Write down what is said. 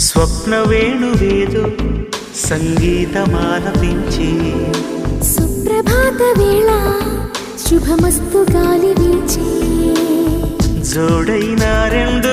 స్వప్న వేణువేదో సంగీతమాలపించి సుప్రభాత వేళ శుభమస్తు గాలి వీచి జోడైన రెండు